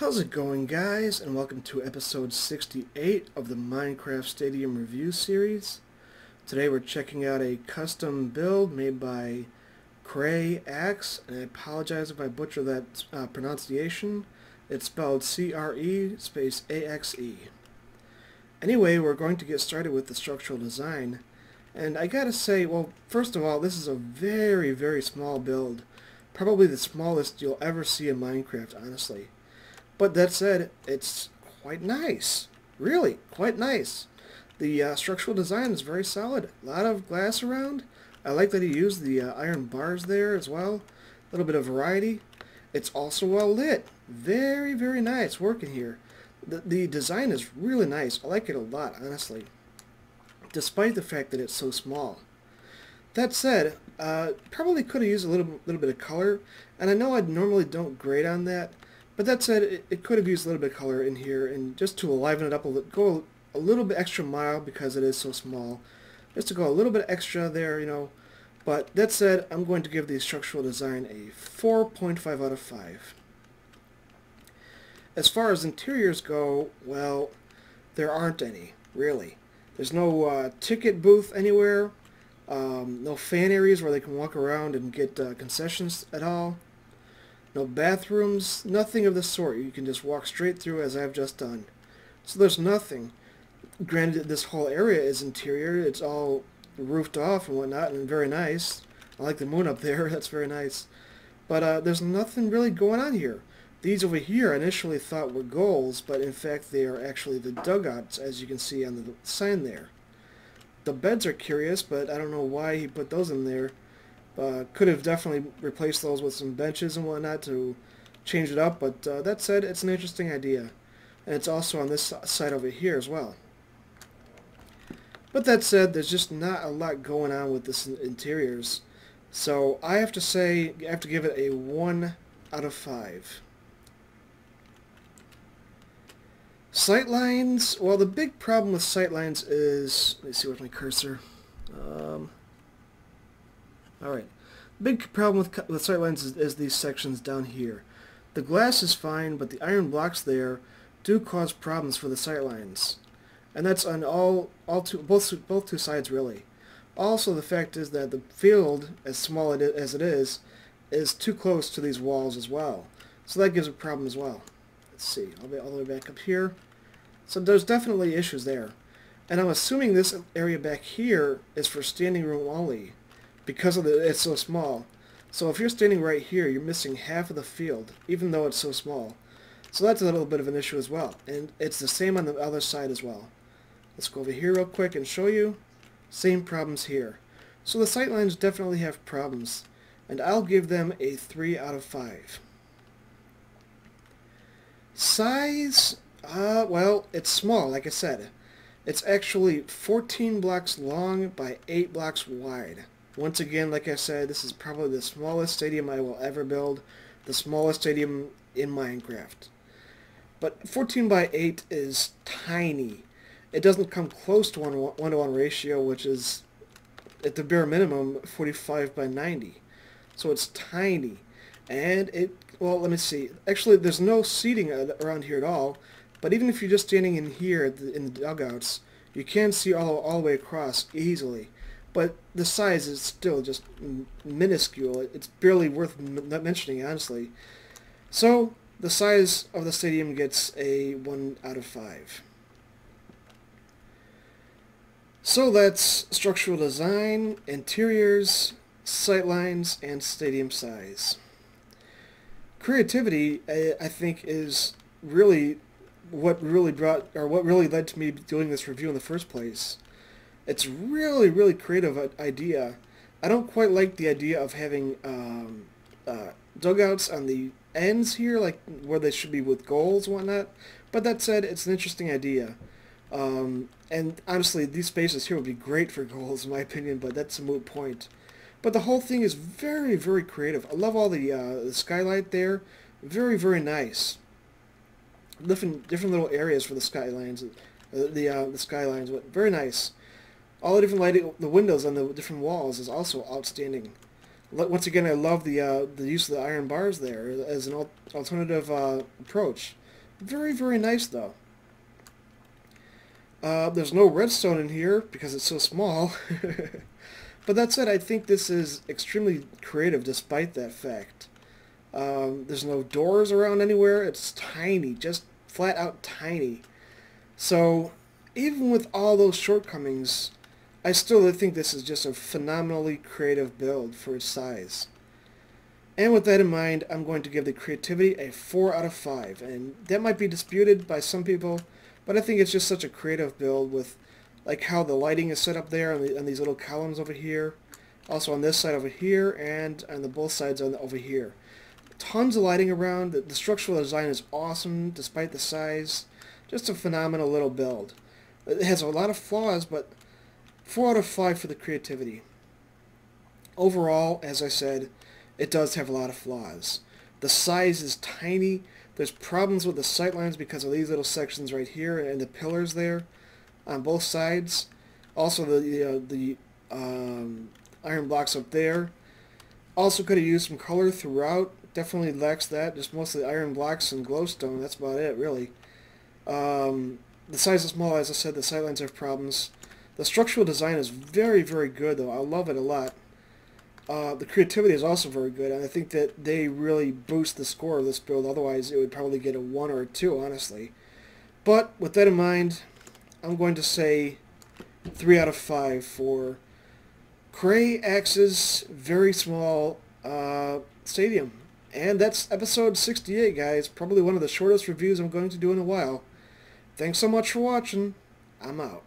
How's it going, guys? And welcome to episode 68 of the Minecraft Stadium Review series. Today we're checking out a custom build made by Cray Axe, and I apologize if I butcher that pronunciation. It's spelled C-R-E space A-X-E. Anyway, we're going to get started with the structural design. And I gotta say, well, first of all, this is a very, very small build. Probably the smallest you'll ever see in Minecraft, honestly. But that said, it's quite nice. Really, quite nice. The structural design is very solid. A lot of glass around. I like that he used the iron bars there as well. A little bit of variety. It's also well lit. Very, very nice working here. The design is really nice. I like it a lot, honestly. Despite the fact that it's so small. That said, probably could have used a little bit of color. And I know I normally don't grade on that. But that said, it could have used a little bit of color in here, and just to liven it up go a little bit extra mile because it is so small. Just to go a little bit extra there, you know. But that said, I'm going to give the structural design a 4.5 out of 5. As far as interiors go, well, there aren't any, really. There's no ticket booth anywhere, no fan areas where they can walk around and get concessions at all. No bathrooms, nothing of the sort. You can just walk straight through as I've just done. So there's nothing. Granted, this whole area is interior. It's all roofed off and whatnot, and very nice. I like the moon up there. That's very nice. But there's nothing really going on here. These over here I initially thought were goals, but in fact they are actually the dugouts, as you can see on the sign there. The beds are curious, but I don't know why he put those in there. Could have definitely replaced those with some benches and whatnot to change it up, but that said, it's an interesting idea. And it's also on this side over here as well. But that said, there's just not a lot going on with this interiors. So I have to say, I have to give it a 1 out of 5. Sightlines, well, the big problem with sightlines is, let me see with my cursor. Alright, big problem with sightlines is these sections down here. The glass is fine, but the iron blocks there do cause problems for the sightlines. And that's on both two sides, really. Also, the fact is that the field, as small as it is too close to these walls as well. So that gives a problem as well. Let's see, I'll be all the way back up here. So there's definitely issues there. And I'm assuming this area back here is for standing room only, because it's so small. So if you're standing right here, you're missing half of the field, even though it's so small. So that's a little bit of an issue as well. And it's the same on the other side as well. Let's go over here real quick and show you. Same problems here. So the sightlines definitely have problems. And I'll give them a 3 out of 5. Size, well, it's small, like I said. It's actually 14 blocks long by 8 blocks wide. Once again, like I said, this is probably the smallest stadium I will ever build, the smallest stadium in Minecraft. But 14 by 8 is tiny. It doesn't come close to 1-to-1 ratio, which is, at the bare minimum, 45 by 90. So it's tiny. And well, let me see. Actually, there's no seating around here at all, but even if you're just standing in here in the dugouts, you can see all the way across easily. But the size is still just minuscule. It's barely worth mentioning, honestly. So, the size of the stadium gets a 1 out of 5. So that's structural design, interiors, sightlines, and stadium size. Creativity, I think, is really what really led to me doing this review in the first place. It's really, really creative idea. I don't quite like the idea of having dugouts on the ends here, like where they should be with goals and whatnot. But that said, it's an interesting idea. And honestly, these spaces here would be great for goals, in my opinion, but that's a moot point. But the whole thing is very, very creative. I love all the skylight there. Very, very nice. Different little areas for the skylines. The skylines, but very nice. All the different lighting, the windows on the different walls is also outstanding. Once again, I love the use of the iron bars there as an alternative approach. Very, very nice, though. There's no redstone in here because it's so small. But that said, I think this is extremely creative despite that fact. There's no doors around anywhere. It's tiny, just flat out tiny. So even with all those shortcomings, I still think this is just a phenomenally creative build for its size. And with that in mind, I'm going to give the creativity a 4 out of 5. And that might be disputed by some people, but I think it's just such a creative build with like how the lighting is set up there on these little columns over here. Also on this side over here and on the both sides over here. Tons of lighting around. The structural design is awesome despite the size. Just a phenomenal little build. It has a lot of flaws, but 4 out of 5 for the creativity. Overall, as I said, it does have a lot of flaws. The size is tiny. There's problems with the sightlines because of these little sections right here and the pillars there on both sides. Also the iron blocks up there. Also could have used some color throughout. Definitely lacks that. Just mostly iron blocks and glowstone. That's about it, really. The size is small, as I said. The sightlines have problems. The structural design is very, very good, though. I love it a lot. The creativity is also very good, and I think that they really boost the score of this build. Otherwise, it would probably get a 1 or a 2, honestly. But with that in mind, I'm going to say 3 out of 5 for Cray Axe's very small stadium. And that's episode 68, guys. Probably one of the shortest reviews I'm going to do in a while. Thanks so much for watching. I'm out.